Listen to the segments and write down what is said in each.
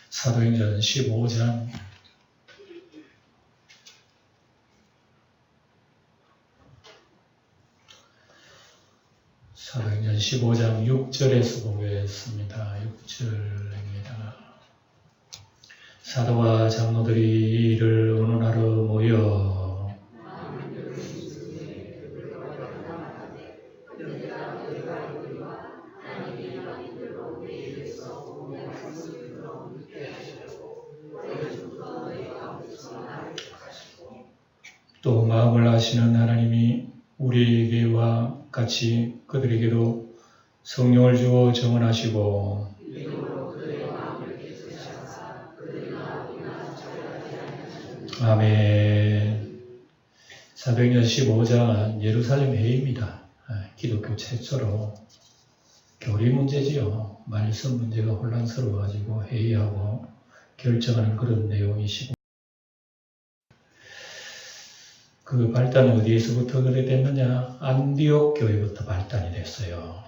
사도행전 15장 사도행전 15장 6절에서 보겠습니다. 6절입니다. 사도와 장로들이 이를 의논하러 모여 또 마음을 아시는 하나님이 우리에게와 같이 그들에게도 성령을 주어 정언하시고 아멘. 사도행전 15장은 예루살렘 회의입니다. 기독교 최초로 교리 문제지요. 말씀 문제가 혼란스러워가지고 회의하고 결정하는 그런 내용이시고, 그 발단은 어디에서부터 그래 됐느냐? 안디옥 교회부터 발단이 됐어요.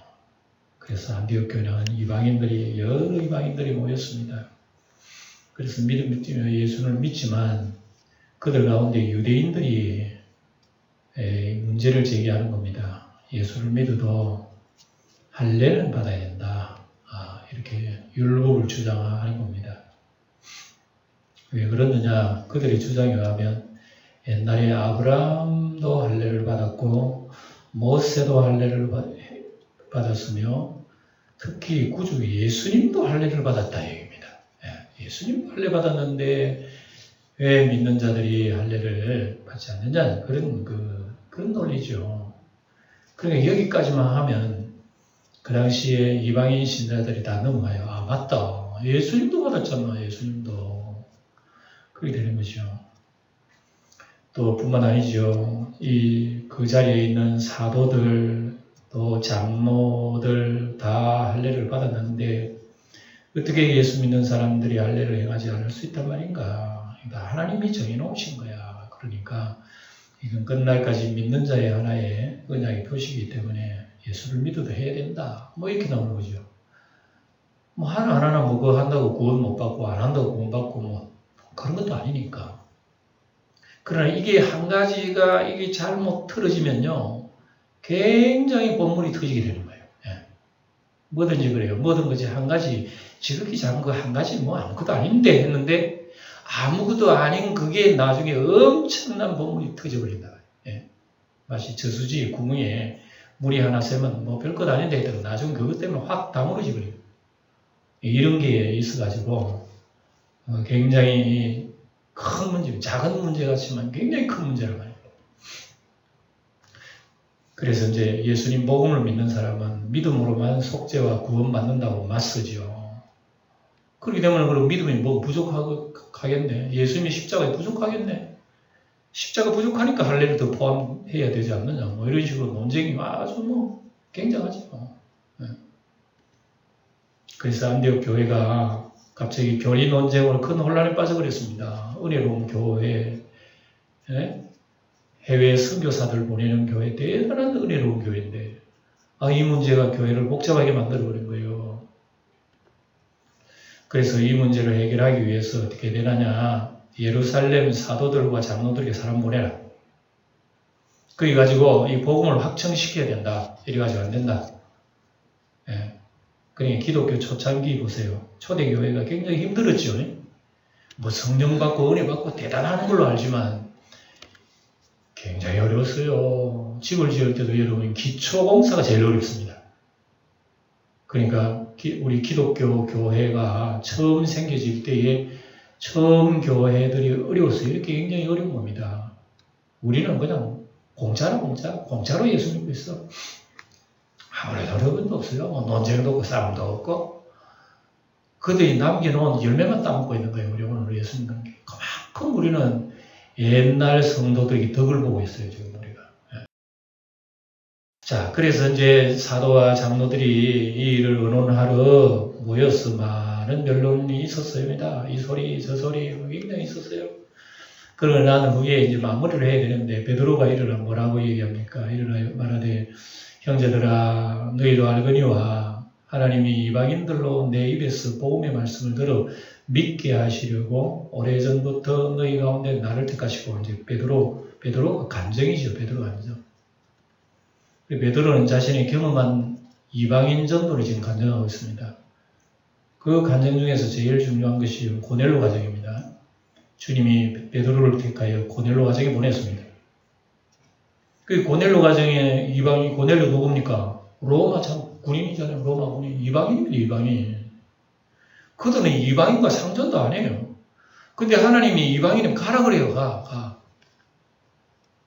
그래서 안디옥 교회는 여러 이방인들이 모였습니다. 그래서 예수를 믿지만 그들 가운데 유대인들이 문제를 제기하는 겁니다. 예수를 믿어도 할례는 받아야 된다. 이렇게 율법을 주장하는 겁니다. 왜 그러느냐? 그들의 주장에 의하면 옛날에 아브라함도 할례를 받았고 모세도 할례를 받았으며 특히 구주 예수님도 할례를 받았다 얘기입니다. 예수님도 할례 받았는데 왜 믿는 자들이 할례를 받지 않느냐, 그런 논리죠. 그러니까 여기까지만 하면 그 당시에 이방인 신자들이 다 넘어가요. 맞다, 예수님도 받았잖아, 예수님도. 그렇게 되는 거죠. 또 뿐만 아니죠. 그 자리에 있는 사도들 또 장로들 다 할례를 받았는데 어떻게 예수 믿는 사람들이 할례를 행하지 않을 수 있단 말인가? 그러니까 하나님이 정해놓으신 거야. 그러니까 이건 끝날까지 믿는 자의 하나의 언약의 표시이기 때문에 예수를 믿어도 해야 된다. 이렇게 나오는 거죠. 하나하나 그거 한다고 구원 못 받고 안 한다고 구원 받고 그런 것도 아니니까. 그러나 이게 한 가지가 이게 잘못 틀어지면요, 굉장히 본물이 터지게 되는 거예요. 뭐든지 그래요. 모든 것이 한 가지, 지극히 작은 거 한 가지 아무것도 아닌데 했는데 아무것도 아닌 그게 나중에 엄청난 본물이 터져버린다. 마치 저수지 구멍에 물이 하나 새면 별것 아닌데 했다가 나중에 그것 때문에 확 다물어져 버려요. 이런 게 있어가지고 굉장히 큰 문제, 작은 문제 같지만 굉장히 큰 문제라고 해요. 그래서 이제 예수님 복음을 믿는 사람은 믿음으로만 속죄와 구원받는다고 맞서죠. 그렇게 되면 그럼 믿음이 부족하겠네. 예수님이 십자가에 부족하겠네. 십자가 부족하니까 할례를 더 포함해야 되지 않느냐. 이런 식으로 논쟁이 아주 굉장하죠. 그래서 안디옥 교회가 갑자기 교리 논쟁으로 큰 혼란에 빠져버렸습니다. 은혜로운 교회, 해외 선교사들 보내는 교회, 대단한 은혜로운 교회인데 이 문제가 교회를 복잡하게 만들어버린 거예요. 그래서 이 문제를 해결하기 위해서 어떻게 되느냐? 예루살렘 사도들과 장로들에게 사람 보내라. 그래가지고 이 복음을 확정시켜야 된다. 이래가지고 안 된다. 그러니까 기독교 초창기 보세요. 초대교회가 굉장히 힘들었죠. 성령 받고 은혜 받고 대단한 걸로 알지만 굉장히 어려웠어요. 집을 지을 때도 여러분 기초공사가 제일 어렵습니다. 그러니까 우리 기독교 교회가 처음 생겨질 때에 처음 교회들이 어려웠어요. 이렇게 굉장히 어려운 겁니다. 우리는 그냥 공짜로 예수 믿고 있어. 아무래도 어려운 도 없어요. 논쟁도 없고 싸움도 없고 그들이 남겨놓은 열매만 따먹고 있는 거예요. 우리 오늘 예수 믿는 게. 그만큼 우리는 옛날 성도들이 덕을 보고 있어요. 지금 우리가. 자, 그래서 이제 사도와 장로들이 이 일을 의논하러 모여서 많은 변론이 있었습니다. 이 소리 저 소리 굉장히 있었어요. 그러나 나는 그게 이제 마무리를 해야 되는데 베드로가 일어나 뭐라고 얘기합니까? 일어나 말하되 형제들아 너희도 알거니와 하나님이 이방인들로 내 입에서 복음의 말씀을 들어 믿게 하시려고 오래전부터 너희 가운데 나를 택하시고, 이제 베드로 간증이죠. 베드로 간증. 베드로는 자신이 경험한 이방인 전도를 지금 간증하고 있습니다. 그 간증 중에서 제일 중요한 것이 고넬로 가정입니다. 주님이 베드로를 택하여 고넬로 가정에 보냈습니다. 그 고넬로 가정에 이방인, 고넬로 누굽니까? 로마 군인이잖아요. 로마 군인. 이방인입니다. 이방인. 그들은 이방인과 상전도 안 해요. 근데 하나님이 이방인은 가라 그래요. 가.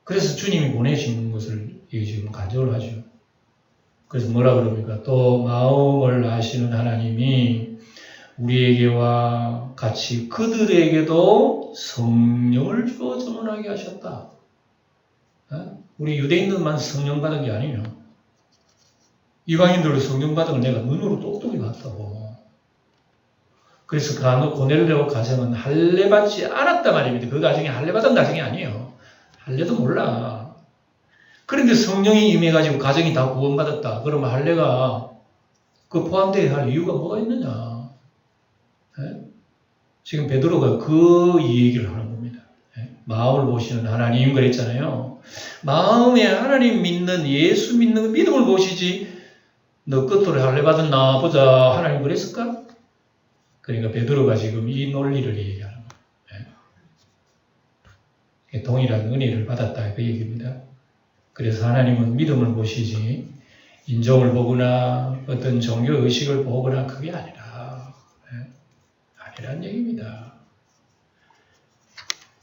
그래서 주님이 보내신 것을 지금 간증을 하죠. 그래서 뭐라 그럽니까? 또 마음을 아시는 하나님이 우리에게와 같이 그들에게도 성령을 주어 증언하게 하셨다. 우리 유대인들만 성령 받은 게 아니에요. 이방인들도 성령 받은 걸 내가 눈으로 똑똑히 봤다고. 그래서 그 고넬료 가정은 할례 받지 않았단 말입니다. 그 가정이 할례 받은 가정이 아니에요. 할례도 몰라. 그런데 성령이 임해가지고 가정이 다 구원받았다. 그러면 할례가 그 포함되어야 할 이유가 뭐가 있느냐. 지금 베드로가 그 얘기를 하는 겁니다. 마음을 보시는 하나님 그랬잖아요. 마음에 하나님 믿는, 예수 믿는 믿음을 보시지 너 끝으로 할례 받았나 보자 하나님 그랬을까? 그러니까 베드로가 지금 이 논리를 얘기하는 거예요. 동일한 은혜를 받았다 그 얘기입니다. 그래서 하나님은 믿음을 보시지 인종을 보거나 어떤 종교 의식을 보거나 그게 아니란 얘기입니다.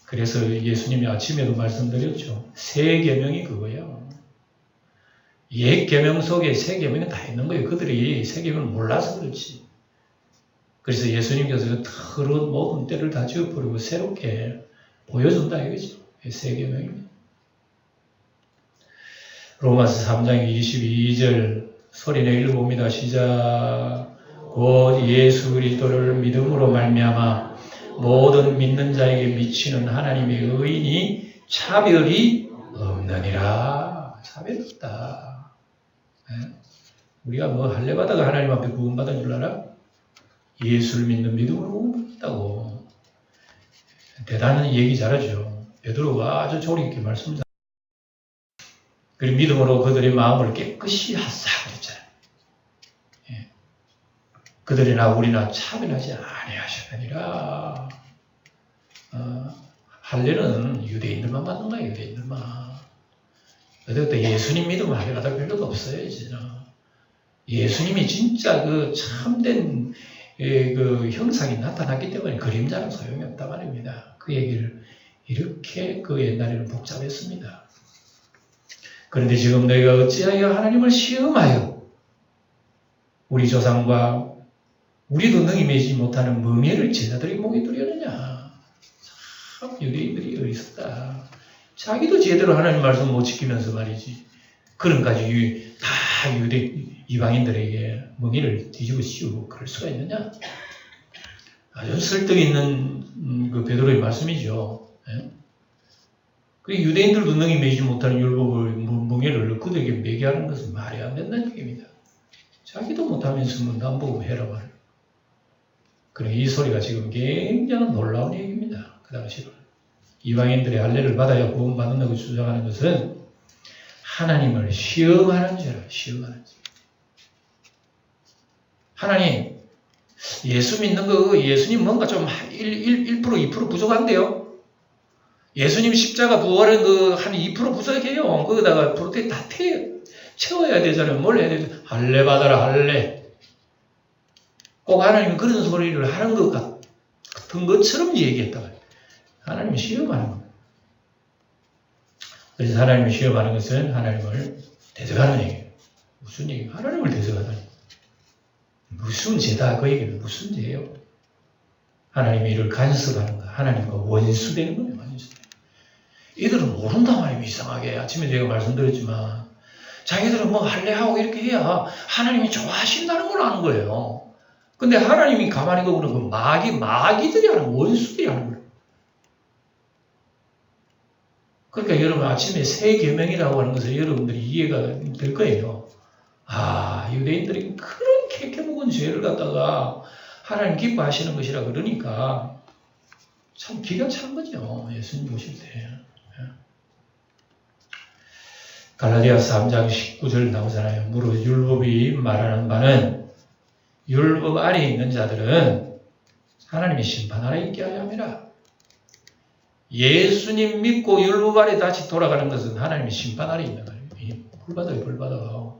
그래서 예수님이 아침에도 말씀드렸죠. 새 계명이 그거예요. 옛 계명 속에 새 계명이 다 있는 거예요. 그들이 새 계명을 몰라서 그렇지. 그래서 예수님께서 그런 모든 때를 다 지워버리고 새롭게 보여준다 이거죠. 새 계명입니다. 로마서 3장 22절 소리내 읽어봅니다. 시작. 곧 예수 그리스도를 믿음으로 말미암아 모든 믿는 자에게 미치는 하나님의 의인이 차별이 없느니라. 차별이 없다. 우리가 뭐 할례 받아가 하나님 앞에 구원받은 줄 알아? 예수를 믿는 믿음으로 구원받았다고. 대단한 얘기 잘하죠. 베드로가 아주 조리 있게 말씀합니다. 그리고 믿음으로 그들의 마음을 깨끗이 하사 그랬잖아요. 그들이나 우리나 차별하지 아니하셨느니라. 할례는 유대인들만 받는 거야, 유대인들만. 그때부터 예수님 믿으면 할례 받을 필요가 없어요, 진짜. 예수님이 진짜 그 참된 그 형상이 나타났기 때문에 그림자는 소용이 없다 말입니다. 그 얘기를 이렇게 그 옛날에는 복잡했습니다. 그런데 지금 너희가 어찌하여 하나님을 시험하여 우리 조상과 우리도 능히 매지 못하는 멍에를 제자들이 목에 두려느냐. 참 유대인들이 어리석다. 자기도 제대로 하나님 말씀 못 지키면서 말이지. 그런까지 다 이방인들에게 멍에를 뒤집어 씌우고 그럴 수가 있느냐. 아주 설득 있는 그 베드로의 말씀이죠. 그리고 유대인들도 능히 매지 못하는 율법을 멍에를 그들에게 매게 하는 것은 말이 안 된다는 얘기입니다. 자기도 못하면서 뭐 남보고 해라 말을. 그래 이 소리가 지금 굉장히 놀라운 얘기입니다. 그 당시로 이방인들의 할례를 받아야 구원받는다고 주장하는 것은 하나님을 시험하는 죄라. 시험하는 죄. 하나님 예수 믿는 거 예수님 뭔가 좀 1% 2% 부족한데요. 예수님 십자가 부활은 그 한 2% 부족해요. 거기다가 프로테인 다 채워야 되잖아요. 뭘 해야 되죠? 할례 받아라 할례. 꼭 하나님이 그런 소리를 하는 것 같은 것처럼 얘기했다가 하나님이 시험하는 겁니다. 그래서 하나님이 시험하는 것은 하나님을 대적하는 얘기예요. 무슨 얘기예요? 하나님을 대적하다니. 무슨 죄다 그 얘기는 무슨 죄예요? 하나님이 이를 간섭하는 거. 하나님과 원수되는 거예요. 원수되는. 이들은 모른다 말이에요. 이상하게. 아침에 제가 말씀드렸지만 자기들은 뭐 할례하고 이렇게 해야 하나님이 좋아하신다는 걸 아는 거예요. 근데 하나님이 가만히 보면 그 마귀들이 하는 원수들이 하는 거예요. 그러니까 여러분 아침에 새 계명이라고 하는 것을 여러분들이 이해가 될 거예요. 아, 유대인들이 그렇게 택해 먹은 죄를 갖다가 하나님 기뻐하시는 것이라 그러니까 참 기가 찬 거죠. 예수님 보실 때. 갈라디아서 3장 19절 나오잖아요. 무릇 율법이 말하는 바는 율법 아래에 있는 자들은 하나님의 심판 아래 있게 하려 함이라. 예수님 믿고 율법 아래 다시 돌아가는 것은 하나님의 심판 아래 있는 거예요. 벌받아요, 벌받아.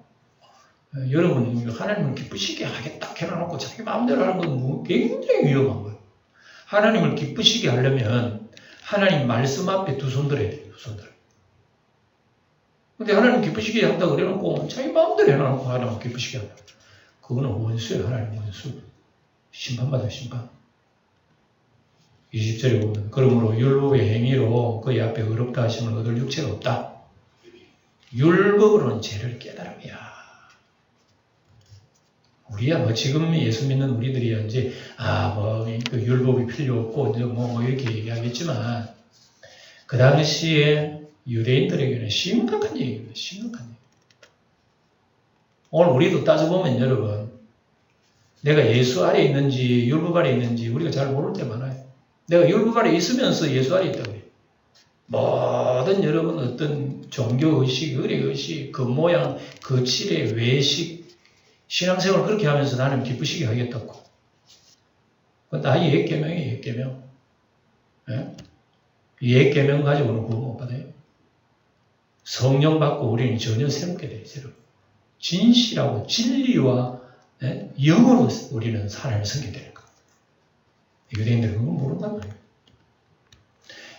여러분, 하나님을 기쁘시게 하겠다 해놓고 자기 마음대로 하는 건 굉장히 위험한 거예요. 하나님을 기쁘시게 하려면 하나님 말씀 앞에 두 손 들어야 돼요, 두 손 들어. 근데 하나님 기쁘시게 한다고 그래놓고 자기 마음대로 해놓고 하나님 기쁘시게 한다. 그거는 원수예요, 하나님 원수. 심판받아요, 심판. 20절에 보면 그러므로 율법의 행위로 그의 앞에 의롭다 하심을 얻을 육체가 없다. 율법으로는 죄를 깨달음이야. 우리야 뭐 지금 예수 믿는 우리들이야 이제 그 율법이 필요 없고 이제 뭐 이렇게 얘기하겠지만 그 당시에 유대인들에게는 심각한 얘기입니다. 심각한 얘기. 오늘 우리도 따져보면 여러분 내가 예수 아래 있는지 율법 아래 있는지 우리가 잘 모를 때 많아요. 내가 율법 아래 있으면서 예수 아래 있다고 해요. 모든 여러분 어떤 종교의식, 의례의식, 그 모양, 그 칠의 외식, 신앙생활을 그렇게 하면서 나는 기쁘시게 하겠다고. 그건 다 옛계명이에요, 옛계명. 예? 옛계명 가지고는 구원 못 받아요. 성령 받고 우리는 전혀 새롭게 돼요, 새롭게. 진실하고 진리와 영으로 우리는 하나님을 섬기게 되는 거예요. 유대인들은 그건 모른단 말이에요.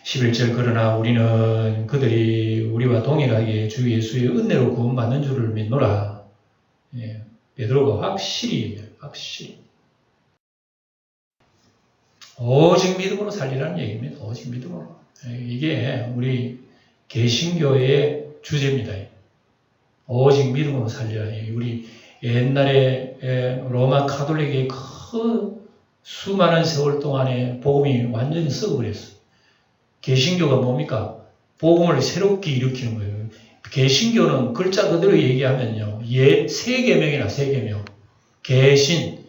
11절 그러나 우리는 그들이 우리와 동일하게 주 예수의 은혜로 구원받는 줄을 믿노라. 예, 베드로가 확실히 오직 믿음으로 살리라는 얘기입니다. 오직 믿음으로. 예, 이게 우리 개신교의 주제입니다. 오직 믿음으로 살리라. 우리 옛날에 로마 카톨릭의 그 수많은 세월 동안에 복음이 완전히 썩어버렸어요. 개신교가 뭡니까? 복음을 새롭게 일으키는 거예요. 개신교는 글자 그대로 얘기하면요. 세 계명이나 세 계명. 개신,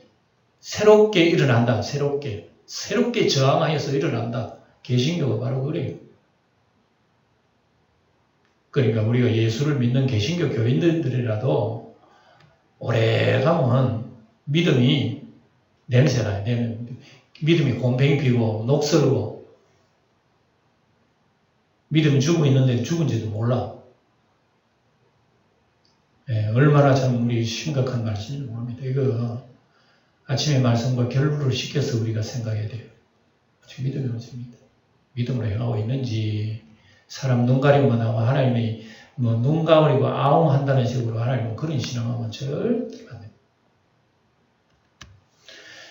새롭게 일어난다. 새롭게 저항하여서 일어난다. 개신교가 바로 그래요. 그러니까 우리가 예수를 믿는 개신교 교인들이라도 오래 가면 믿음이 냄새나요. 믿음이 곰팡이 피고 녹슬고 믿음 죽고 있는데 죽은지도 몰라. 예, 얼마나 참 우리 심각한 말씀인지 모릅니다. 이거 아침에 말씀과 결부를 시켜서 우리가 생각해야 돼요. 믿음이 없습니다. 믿음으로 행하고 있는지 사람 눈 가리고 나와 하나님이 뭐 눈 가리고 아웅한다는 식으로 하나님은 그런 신앙하면 절대 안 돼요.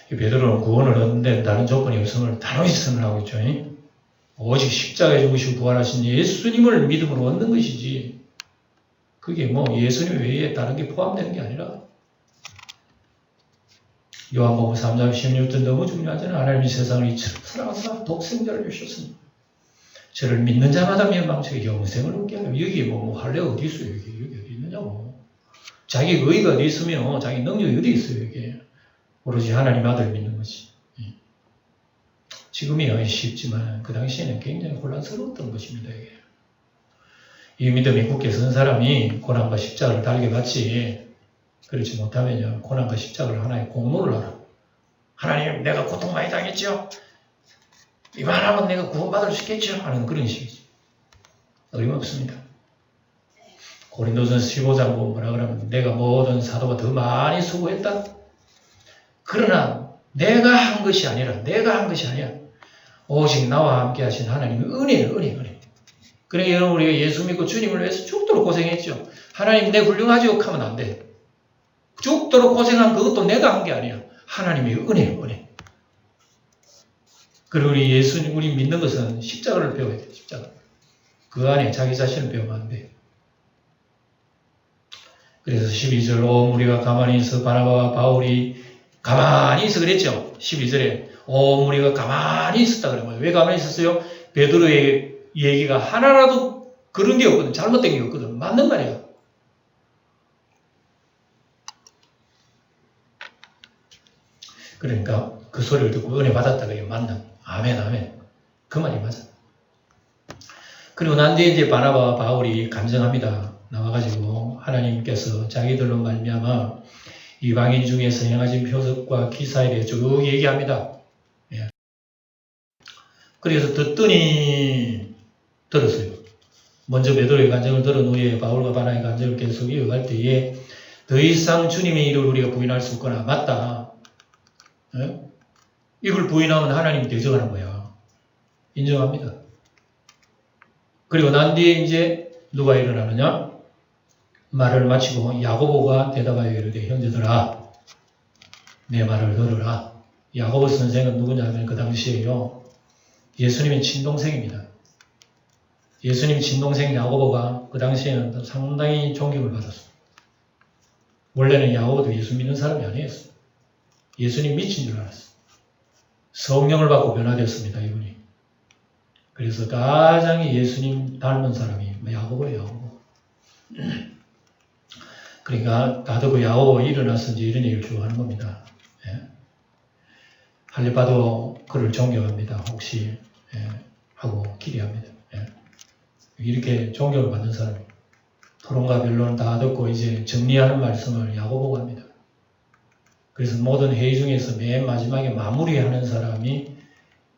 베드로는 구원을 얻는데 다른 조건이 없음을 단호히 선언하고 있죠. 오직 십자가에 죽으시고 부활하신 예수님을 믿음으로 얻는 것이지 그게 뭐 예수님 외에 다른 게 포함되는 게 아니라 요한복음 3장 16절 너무 중요하잖아요. 하나님이 세상을 이처럼 사랑하사 독생자를 주셨습니다. 저를 믿는 자마다 멸망하여 영생을 얻게 하려. 여기 뭐 할례가 어디 있어요? 여기 어디 있느냐고. 자기 의의가 어디 있으며 자기 능력이 어디 있어요? 여기 오로지 하나님 아들 믿는 것이. 지금이야 쉽지만 그 당시에는 굉장히 혼란스러웠던 것입니다. 이게. 이 믿음이 굳게 선 사람이 고난과 십자가를 달게 받지 그렇지 못하면요 고난과 십자가를 하나의 공로를 알아. 하나님 내가 고통 많이 당했죠. 이만하면 내가 구원받을 수 있겠죠 하는 그런 식이죠. 어림없습니다. 고린도전서 15장 보면 뭐라 그러면 내가 모든 사도가 더 많이 수고했다. 그러나 내가 한 것이 아니라 오직 나와 함께 하신 하나님의 은혜예요. 은혜. 그러니까 여러분 우리가 예수 믿고 주님을 위해서 죽도록 고생했죠. 하나님 내 훌륭하죠 하면 안 돼. 죽도록 고생한 그것도 내가 한 게 아니야. 하나님의 은혜예요. 은혜. 그리고 우리 예수님 우리 믿는 것은 십자가를 배워야 돼. 십자가. 그 안에 자기 자신을 배우면 안 돼. 그래서 12절 온 무리가 가만히 있어 바나바와 바울이 가만히 있어 그랬죠. 12절에 온 무리가 가만히 있었다 그런 거예요. 왜 가만히 있었어요? 베드로의 얘기가 하나라도 그런 게 없거든. 잘못된 게 없거든. 맞는 말이야. 그러니까 그 소리를 듣고 은혜 받았다. 그게 맞나? 아멘, 아멘. 그 말이 맞아. 그리고 난 뒤에 이제 바나바와 바울이 감정합니다. 나와가지고 하나님께서 자기들로 말미암아 이방인 중에서 행하신 표적과 기사에 대해 쭉 얘기합니다. 예. 그래서 듣더니 들었어요. 먼저 베드로의 간증을 들은 후에 바울과 바나의 간증을 계속 이어갈 때에 더 이상 주님의 일을 우리가 부인할 수 없거나 맞다. 예? 이걸 부인하면 하나님이 대적하는 거야. 인정합니다. 그리고 난 뒤에 이제 누가 일어나느냐? 말을 마치고 야고보가 대답하여 이르되 형제들아 내 말을 들으라. 야고보 선생은 누구냐 하면 그 당시에요. 예수님의 친동생입니다. 예수님 친동생 야고보가 그 당시에는 상당히 존경을 받았어요. 원래는 야고보도 예수 믿는 사람이 아니었어요. 예수님 미친 줄 알았어요. 성령을 받고 변화되었습니다. 이분이. 그래서 가장 예수님 닮은 사람이 야고보예요. 야고보. 그러니까 다들 그 야고보 일어나서 이제 이런 얘기를 주로 하는 겁니다. 예. 할례바도 그를 존경합니다. 혹시 예. 하고 기대합니다. 예. 이렇게 존경을 받는 사람이 토론과 변론을 다 듣고 이제 정리하는 말씀을 야고보가 합니다. 그래서 모든 회의 중에서 맨 마지막에 마무리하는 사람이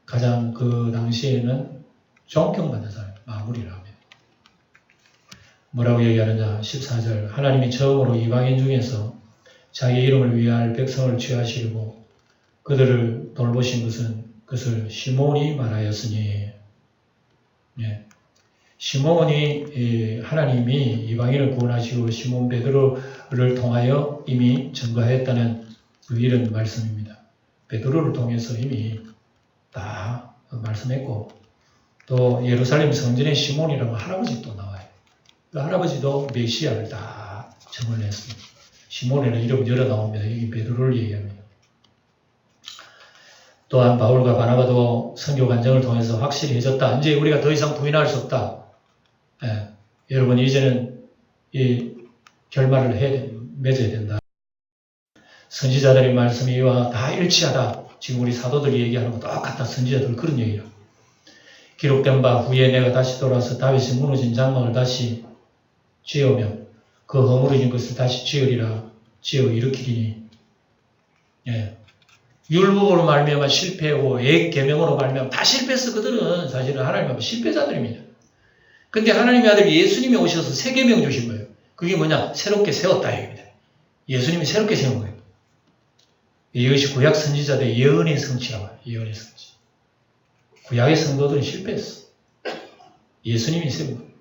가장 그 당시에는 존경받는 사람, 마무리를 합니다. 뭐라고 얘기하느냐? 14절 하나님이 처음으로 이방인 중에서 자기 이름을 위할 백성을 취하시려고 그들을 돌보신 것은 그것을 시몬이 말하였으니 예. 시몬이 하나님이 이방인을 구원하시고 시몬 베드로를 통하여 이미 증거했다는 이런 말씀입니다. 베드로를 통해서 이미 다 말씀했고 또 예루살렘 성전의 시몬이라고 할아버지 또 나와요. 그 할아버지도 메시아를 다 증언했습니다. 시몬에는 이름 여러 나옵니다. 여기 베드로를 얘기합니다. 또한 바울과 바나바도 선교 간증을 통해서 확실히 해졌다. 이제 우리가 더 이상 부인할 수 없다. 예, 여러분 이제는 이 결말을 맺어야 된다. 선지자들의 말씀이 이와 다 일치하다. 지금 우리 사도들이 얘기하는 거 똑같다. 선지자들 그런 얘기야. 기록된 바 후에 내가 다시 돌아서 다윗이 무너진 장막을 다시 지으며 그 허물어진 것을 다시 지으리라. 지어 일으키리니. 예. 율법으로 말미암아 실패하고 계명으로 말미암아 다 실패했어. 그들은 사실은 하나님 앞에 실패자들입니다. 근데 하나님의 아들 예수님이 오셔서 새 계명 주신 거예요. 그게 뭐냐? 새롭게 세웠다 얘기입니다. 예수님이 새롭게 세운 거예요. 이것이 구약 선지자들의 예언의 성취라고 해요. 예언의 성취. 구약의 성도들은 실패했어. 예수님이 세운 거예요.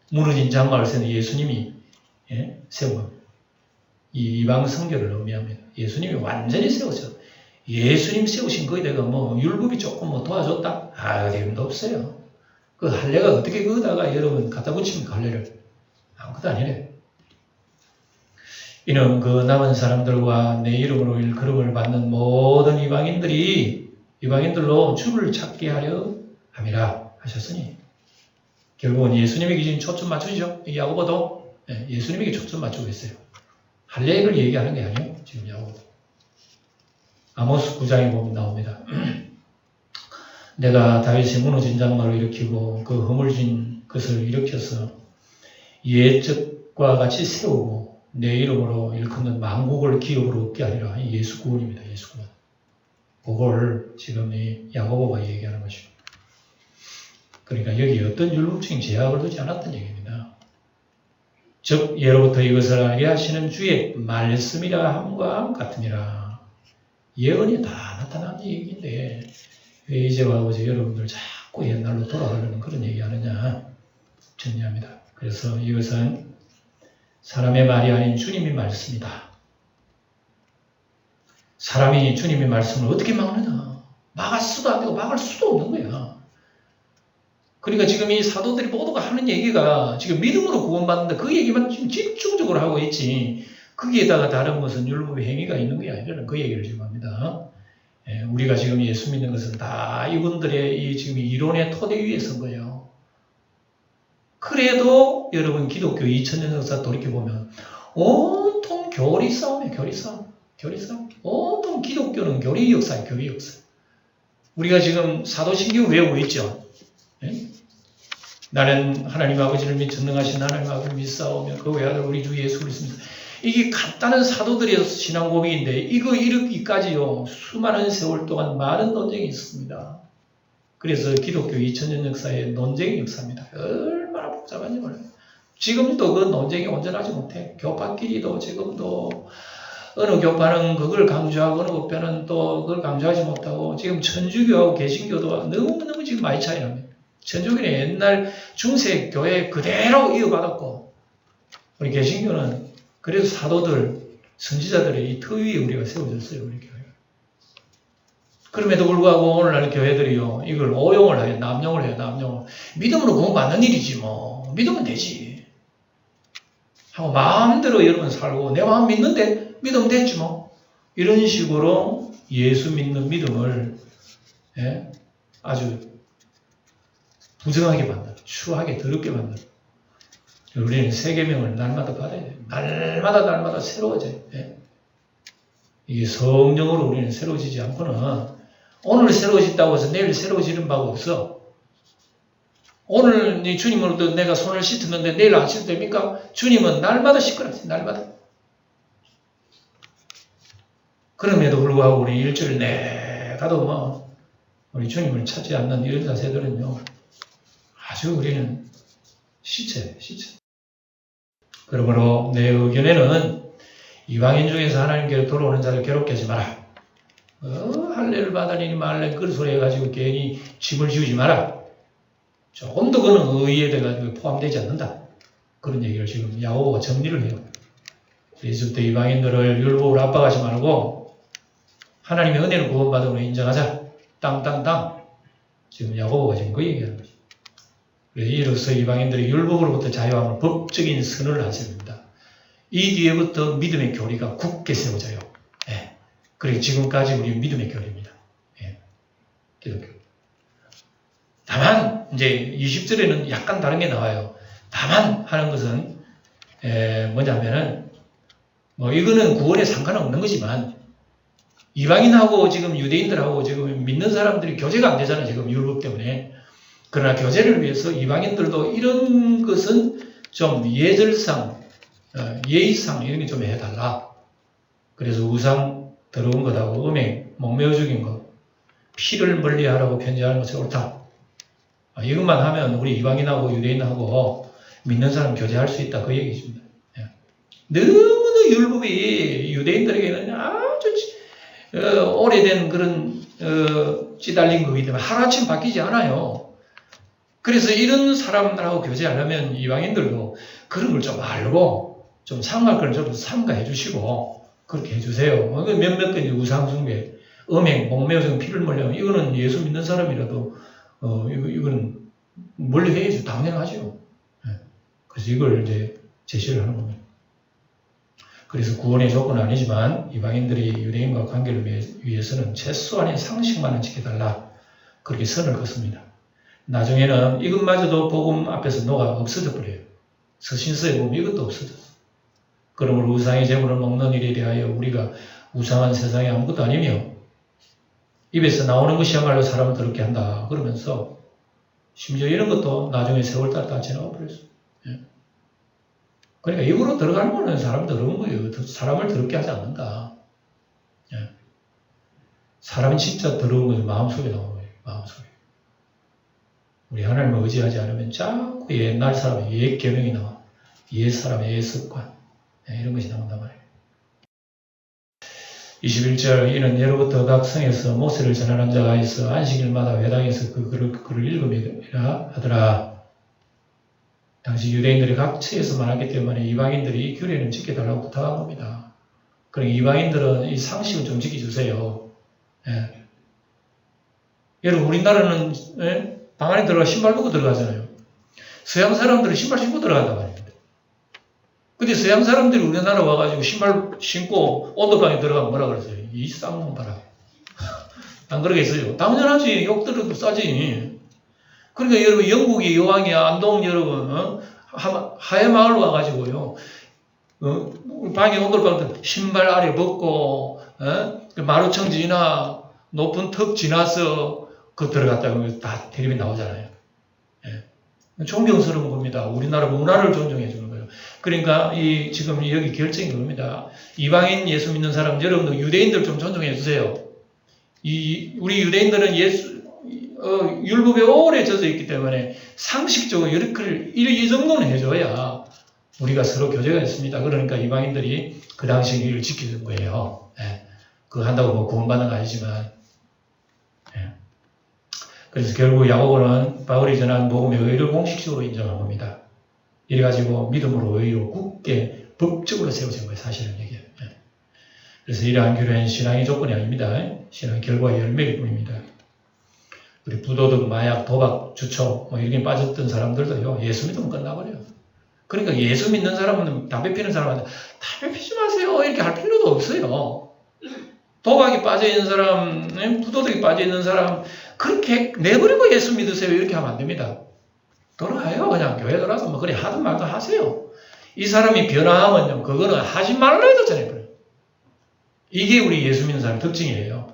무너진 장막을 세운 예수님이 세운 겁니다. 이 이방 성교를 의미합니다. 예수님이 완전히 세웠어요. 예수님 세우신 거에다가 뭐 율법이 조금 뭐 도와줬다? 어디 힘도 없어요. 그 할례가 어떻게 거기다가 여러분 갖다 붙이면 할례를 아무것도 아니래. 이는 그 남은 사람들과 내 이름으로 일컬음을 받는 모든 이방인들로 주를 찾게 하려 함이라 하셨으니 결국은 예수님에게 지금 초점 맞추죠. 야고보도 예수님에게 초점 맞추고 있어요. 할례를 얘기하는 게 아니에요. 지금 야고보도. 아모스 9장에 보면 나옵니다. 내가 다윗이 무너진 장막을 일으키고 그 허물진 것을 일으켜서 옛적과 같이 세우고 내 이름으로 일컫는 만국을 기업으로 얻게 하리라. 예수 구원입니다. 예수 구원. 그걸 지금 이 야고보가 얘기하는 것입니다. 그러니까 여기 어떤 율법적인 제약을 두지 않았던 얘기입니다. 즉 예로부터 이것을 알게 하시는 주의 말씀이라 함과 같으니라. 예언이 다 나타난 얘기인데 왜 이제 와서 여러분들 자꾸 옛날로 돌아가려는 그런 얘기하느냐 정리합니다. 그래서 이것은 사람의 말이 아닌 주님의 말씀이다. 사람이 주님의 말씀을 어떻게 막느냐? 막을 수도 안 되고 막을 수도 없는 거야. 그러니까 지금 이 사도들이 모두가 하는 얘기가 지금 믿음으로 구원받는다. 그 얘기만 지금 집중적으로 하고 있지. 거기에다가 다른 무슨 율법의 행위가 있는 게 아니라는 그 얘기를 지금 합니다. 우리가 지금 예수 믿는 것은 다 이분들의 이 지금 이론의 토대 위에 선 거예요. 그래도 여러분 기독교 2000년 역사 돌이켜보면 온통 교리 싸움이에요. 교리 싸움. 교리상. 온통 기독교는 교리 역사예요. 교리 역사. 우리가 지금 사도신경 외우고 있죠. 예? 나는 하나님 아버지를 믿 전능하신 하나님 아버지를 믿사오며 그 외아들 우리 주 예수 그리스도입니다. 이게 간단한 사도들의 신앙 고백인데 이거 이르기까지요 수많은 세월 동안 많은 논쟁이 있습니다. 그래서 기독교 2000년 역사의 논쟁의 역사입니다. 얼마나 복잡한지 몰라요. 지금도 그 논쟁이 온전하지 못해. 교파끼리도 지금도 어느 교파는 그걸 강조하고 어느 교파는 또 그걸 강조하지 못하고 지금 천주교하고 개신교도 너무너무 지금 많이 차이 납니다. 천주교는 옛날 중세 교회 그대로 이어받았고 우리 개신교는 그래서 사도들, 선지자들의 이 터 위에 우리가 세워졌어요. 우리 교회. 그럼에도 불구하고 오늘날 교회들이요 이걸 오용을 해요. 남용을 해요. 남용을. 믿음으로 구원받는 일이지 뭐. 믿으면 되지. 하고 마음대로 여러분 살고 내 마음 믿는데 믿으면 됐지 뭐. 이런 식으로 예수 믿는 믿음을 아주 부정하게 만들어. 추하게 더럽게 만들어. 우리는 세계명을 날마다 받아야 돼요. 날마다 새로워져요. 이게 성령으로 우리는 새로워지지 않고는 오늘 새로워진다고 해서 내일 새로워지는 바가 없어. 오늘 네 주님으로도 내가 손을 씻었는데 내일 안 씻어도 됩니까? 주님은 날마다 씻거라요. 날마다. 그럼에도 불구하고 우리 일주일 내가도 뭐 우리 주님을 찾지 않는 이런 자세들은요. 아주 우리는 시체. 그러므로 내 의견에는 이방인 중에서 하나님께로 돌아오는 자를 괴롭게 하지 마라. 할례를 받으니 말래 그런 소리 해가지고 괜히 짐을 지우지 마라. 조금 더 그는 의의에 대해서 포함되지 않는다. 그런 얘기를 지금 야고보가 정리를 해요. 이제부터 이방인들을 율법으로 압박하지 말고 하나님의 은혜를 구원받음으로 인정하자. 땅. 지금 야고보가 지금 그 얘기하는 거죠. 이로써 이방인들이 율법으로부터 자유하는 법적인 선을 하십니다. 이 뒤에부터 믿음의 교리가 굳게 세워져요. 그리고 지금까지 우리 믿음의 교리입니다. 기독교. 다만 이제 20절에는 약간 다른 게 나와요. 다만 하는 것은 뭐냐면은 뭐 이거는 구원에 상관없는 거지만 이방인하고 지금 유대인들하고 지금 믿는 사람들이 교제가 안 되잖아요. 지금 율법 때문에. 그러나 교제를 위해서 이방인들도 이런 것은 좀 예절상, 예의상 이런 게 좀 해달라. 그래서 우상 더러운 것하고 음행, 목매어 죽인 것, 피를 멀리하라고 편지하는 것이 옳다. 이것만 하면 우리 이방인하고 유대인하고 믿는 사람 교제할 수 있다. 그 얘기입니다. 너무나 율법이 유대인들에게는 아주 오래된 그런 찌달린 거기 때문에 하루아침 바뀌지 않아요. 그래서 이런 사람들하고 교제하려면 이방인들도 그런 걸 좀 알고 좀 상할 걸 좀 삼가해 주시고 그렇게 해주세요. 몇몇 건 우상숭배, 음행, 목매어 피를 멀리하면 이거는 예수 믿는 사람이라도 이거는 멀리 해야죠. 당연하죠. 그래서 이걸 이제 제시를 하는 겁니다. 그래서 구원의 조건은 아니지만 이방인들이 유대인과 관계를 위해서는 최소한의 상식만은 지켜달라. 그렇게 선을 긋습니다. 나중에는 이것마저도 복음 앞에서 녹아 없어져 버려요. 서신서에 보면 이것도 없어졌어. 그러므로 우상의 제물을 먹는 일에 대하여 우리가 우상한 세상에 아무것도 아니며 입에서 나오는 것이야말로 사람을 더럽게 한다. 그러면서 심지어 이런 것도 나중에 세월 따라 지나가 버렸어. 그러니까 입으로 들어가는 거는 사람 더러운 거예요. 사람을 더럽게 하지 않는다. 사람이 진짜 더러운 것은 마음속에 나오는 거예요. 마음속에. 우리 하나님을 의지하지 않으면 자꾸 옛날 사람의 옛 계명이 나와. 옛 사람의 옛 습관. 이런 것이 나온단 말이에요. 21절 이는 예로부터 각 성에서 모세를 전하는 자가 있어 안식일마다 회당에서 그 글을 읽음이라 하더라. 당시 유대인들이 각 처에서 많았기 때문에 이방인들이 이 규례는 지켜달라고 부탁한 겁니다. 그러니까 이방인들은 이 상식을 좀 지켜주세요. 여러분 우리나라는 방 안에 들어가 신발 벗고 들어가잖아요. 서양 사람들은 신발 신고 들어간단 말입니다. 근데 서양 사람들이 우리나라 와가지고 신발 신고 온도방에 들어가면 뭐라 그러세요? 이 쌍놈 봐라. 안 그러겠어요? 당연하지. 욕 들어도 싸지. 그러니까 여러분 영국의 여왕이 안동 여러분 하회 마을 와가지고요. 방에 오글방글 신발 아래 벗고 마루청 지나 높은 턱 지나서 그 들어갔다가 다 텔레비 나오잖아요. 예. 존경스러운 겁니다. 우리나라 문화를 존중해 주는 거예요. 그러니까 지금 여기 결정이 그겁니다. 이방인 예수 믿는 사람 여러분들 유대인들 좀 존중해 주세요. 우리 유대인들은 율법에 오래 젖어 있기 때문에 상식적으로 이렇게 이 정도는 해줘야 우리가 서로 교제가 있습니다. 그러니까 이방인들이 그 당시 일을 지켜준 거예요. 예. 그거 한다고 뭐 구원받는 거 아니지만. 예. 그래서 결국 야고보는 바울이 전한 복음의 의를 공식적으로 인정한 겁니다. 이래가지고 믿음으로 의로 굳게 법적으로 세워진 거예요. 사실은 이게. 예. 그래서 이러한 교류는 신앙의 조건이 아닙니다. 신앙의 결과의 열매일 뿐입니다. 우리 부도덕, 마약, 도박, 주초 뭐 이렇게 빠졌던 사람들도요. 예수 믿으면 끝나버려요. 그러니까 예수 믿는 사람은 담배 피는 사람한테 담배 피지 마세요 이렇게 할 필요도 없어요. 도박에 빠져있는 사람, 부도덕에 빠져있는 사람 그렇게 내버리고 예수 믿으세요 이렇게 하면 안 됩니다. 돌아가요. 그냥 교회 돌아서 뭐 그래 하든 말든 하세요. 이 사람이 변화하면요 그거는 하지 말라 해도 전해버려요. 이게 우리 예수 믿는 사람의 특징이에요.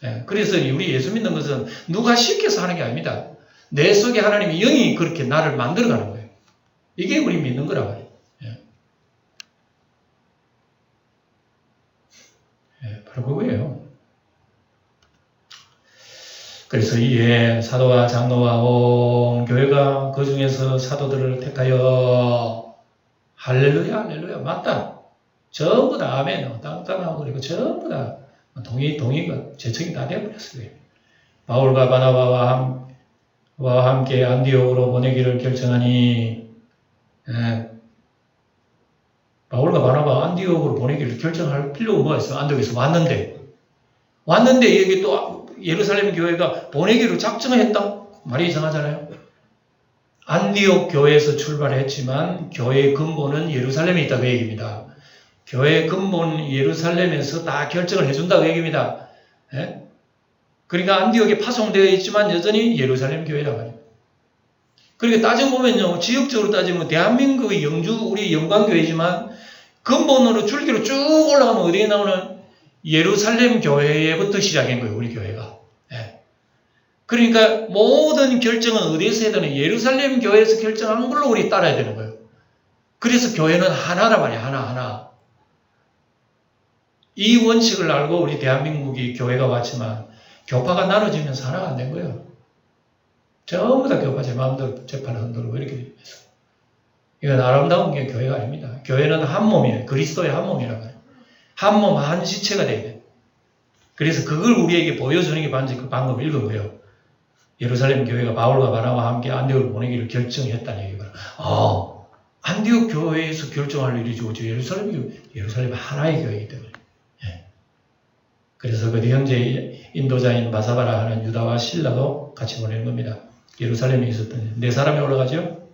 예, 그래서 우리 예수 믿는 것은 누가 시켜서 하는 게 아닙니다. 내 속에 하나님이 영이 그렇게 나를 만들어가는 거예요. 이게 우리 믿는 거라 말이에요. 바로 그거예요. 그래서 이에 사도와 장로와 온 교회가 그 중에서 사도들을 택하여 할렐루야 할렐루야 맞다. 전부 다 아멘 땅땅하고 그리고 전부 다 동의가 제청이 다 되어버렸어요. 바울과 바나바와 함께 안디옥으로 보내기를 결정하니 바울과 바나바 안디옥으로 보내기를 결정할 필요가 뭐가 있어요? 안디옥에서 왔는데 여기 또 예루살렘 교회가 보내기로 작정을 했다? 말이 이상하잖아요. 안디옥 교회에서 출발했지만 교회의 근본은 예루살렘에 있다 그 얘기입니다. 교회의 근본 예루살렘에서 다 결정을 해준다 그 얘기입니다. 예? 그러니까 안디옥에 파송되어 있지만 여전히 예루살렘 교회라 말이에요. 그러니까 따지고 보면요. 지역적으로 따지면 대한민국의 우리 영광교회지만 근본으로 줄기로 쭉 올라가면 어디에 나오는 예루살렘 교회부터 시작한 거예요. 우리 교회가. 예. 그러니까 모든 결정은 어디에서 해야 되는 예루살렘 교회에서 결정한 걸로 우리 따라야 되는 거예요. 그래서 교회는 하나란 말이에요. 하나. 이 원칙을 알고 우리 대한민국이 교회가 왔지만 교파가 나눠지면서 하나가 안 된 거예요. 전부 다 교파 제 마음대로 재판을 흔들고 이렇게 됐어요. 이건 아름다운 게 교회가 아닙니다. 교회는 한 몸이에요. 그리스도의 한 몸이라고 해요. 한 몸, 한 지체가 돼야 돼요. 그래서 그걸 우리에게 보여주는 게 방금 읽은 거예요. 예루살렘 교회가 바울과 바나바와 함께 안디옥을 보내기를 결정했다는 얘기가. 안디옥 교회에서 결정할 일이죠. 예루살렘 하나의 교회이기 때문에. 예. 그래서 그 형제 인도자인 바사바라 하는 유다와 실라도 같이 보내는 겁니다. 예루살렘에 있었던 네 사람이 올라가죠.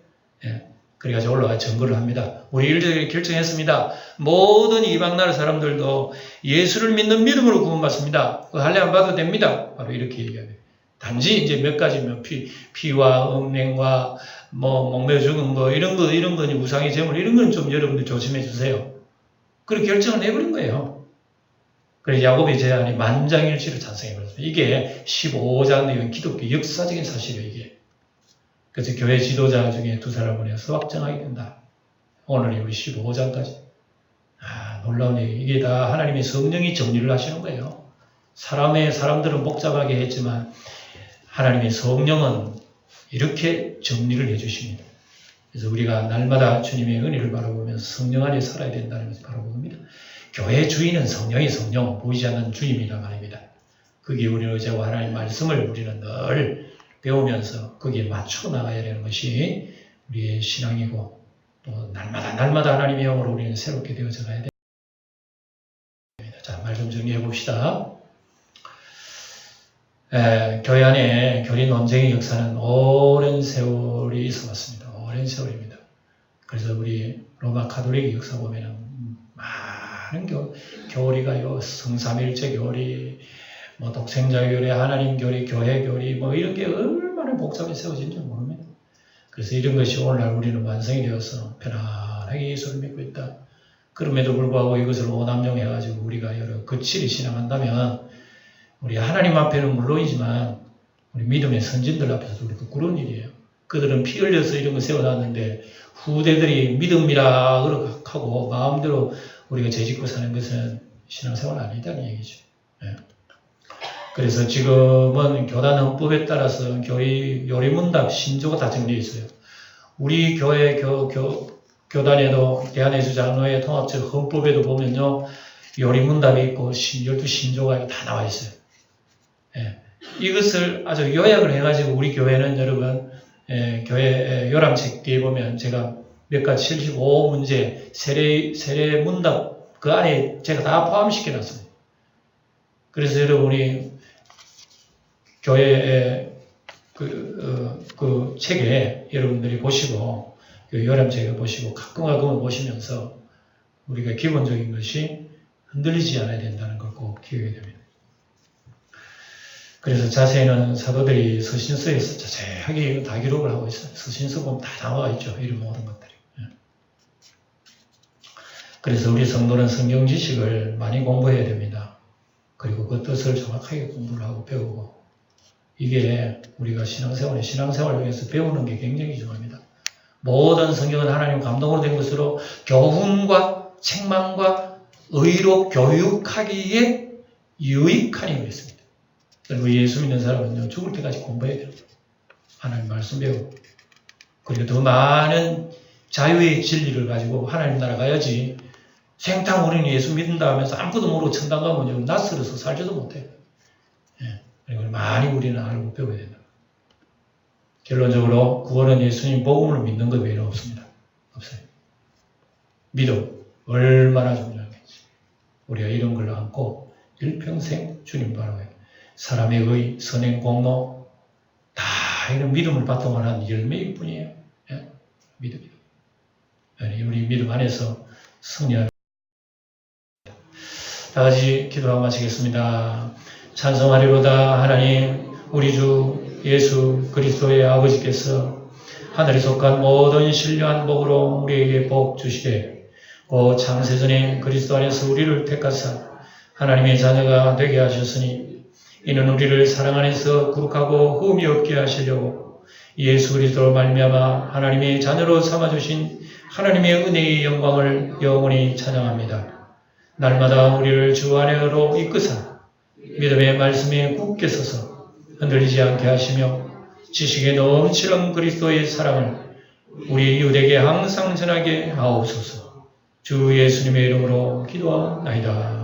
예. 그래가지고 올라가 증거를 합니다. 우리 일들이 결정했습니다. 모든 이방 나라 사람들도 예수를 믿는 믿음으로 구원받습니다. 그 할례 안 받아도 됩니다. 바로 이렇게 얘기합니다. 단지 이제 몇 가지 피와 음행과 목매 죽은 거 이런 거 우상의 제물 이런 건 좀 여러분들 조심해 주세요. 그렇게 결정을 내버린 거예요. 그래서 야곱의 제안이 만장일치로 찬성해버렸습니다. 이게 15장 내용 기독교 역사적인 사실이에요. 이게. 그래서 교회 지도자 중에 두 사람을 해서 확정하게 된다. 오늘 우리 15장까지. 놀라운 얘기. 이게 다 하나님의 성령이 정리를 하시는 거예요. 사람들은 복잡하게 했지만 하나님의 성령은 이렇게 정리를 해주십니다. 그래서 우리가 날마다 주님의 은혜를 바라보면서 성령 안에 살아야 된다는 것을 바라봅니다. 교회 주인은 성령이 성령, 보이지 않는 주님이란 말입니다. 거기에 우리는 의지하고 하나님의 말씀을 우리는 늘 배우면서 거기에 맞춰 나가야 되는 것이 우리의 신앙이고 또 날마다 하나님의 영으로 우리는 새롭게 되어져 가야 됩니다. 자, 말 좀 정리해 봅시다. 교회 안에 교리 논쟁의 역사는 오랜 세월이 있어 왔습니다. 오랜 세월입니다. 그래서 우리 로마 가톨릭 역사 보면은 많은 교리가요, 성삼일체 교리, 독생자 교리, 하나님 교리, 교회 교리, 이런 게 얼마나 복잡히 세워진지 모릅니다. 그래서 이런 것이 오늘날 우리는 완성이 되어서 편안하게 예수를 믿고 있다. 그럼에도 불구하고 이것을 오남용해가지고 우리가 여러 거칠이 신앙한다면 우리 하나님 앞에는 물론이지만 우리 믿음의 선진들 앞에서도 우리 부끄러운 일이에요. 그들은 피 흘려서 이런 거 세워놨는데 후대들이 믿음이라 하고 마음대로 우리가 죄짓고 사는 것은 신앙생활 아니다는 얘기죠. 예. 그래서 지금은 교단 헌법에 따라서 교회 요리문답 신조가 다 정리되어 있어요. 우리 교회 교단에도 대한예수장로회 통합적 헌법에도 보면요, 요리문답이 있고 12신조가 다 나와 있어요. 예. 이것을 아주 요약을 해가지고 우리 교회는 여러분, 교회 요람책 뒤에 보면 제가 몇 가지 75문제 세례 문답 그 안에 제가 다 포함시켜 놨습니다. 그래서 여러분이 교회 그 책에 여러분들이 보시고 그 요람책을 보시고 가끔가끔 보시면서 우리가 기본적인 것이 흔들리지 않아야 된다는 걸 꼭 기억해야 됩니다. 그래서 자세히는 사도들이 서신서에서 자세하게 다 기록을 하고 있어요. 서신서 보면 다 나와 있죠. 이런 모든 것들이. 그래서 우리 성도는 성경 지식을 많이 공부해야 됩니다. 그리고 그 뜻을 정확하게 공부를 하고 배우고, 이게 우리가 신앙생활을 위해서 배우는 게 굉장히 중요합니다. 모든 성경은 하나님 감동으로 된 것으로 교훈과 책망과 의로 교육하기에 유익하니 그랬습니다. 그리고 예수 믿는 사람은요, 죽을 때까지 공부해야 돼요. 하나님 말씀 배우고. 그리고 더 많은 자유의 진리를 가지고 하나님 나라 가야지, 생탕 우리는 예수 믿는다 하면서 아무것도 모르고 천당 가면 낯설어서 살지도 못해요. 예. 그리고 많이 우리는 알고 배워야 된다. 결론적으로 구원은 예수님 복음을 믿는 것 외에는 없습니다. 없어요. 믿음 얼마나 중요한지 우리가 이런 걸 안고 일평생 주님 바라봐요. 사람의 의, 선행, 공로 다 이런 믿음을 바탕으로 한 열매일 뿐이에요. 예? 믿음이요. 우리 믿음 안에서 승리할. 다 같이 기도하고 마치겠습니다. 찬송하리로다. 하나님, 우리 주 예수 그리스도의 아버지께서 하늘에 속한 모든 신령한 복으로 우리에게 복 주시되, 곧 창세전에 그리스도 안에서 우리를 택하사 하나님의 자녀가 되게 하셨으니, 이는 우리를 사랑 안에서 거룩하고 흠이 없게 하시려고 예수 그리스도로 말미암아 하나님의 자녀로 삼아주신 하나님의 은혜의 영광을 영원히 찬양합니다. 날마다 우리를 주 안으로 이끄사 믿음의 말씀에 굳게 서서 흔들리지 않게 하시며 지식에 넘치는 그리스도의 사랑을 우리 이웃에게 항상 전하게 하옵소서. 주 예수님의 이름으로 기도하옵나이다.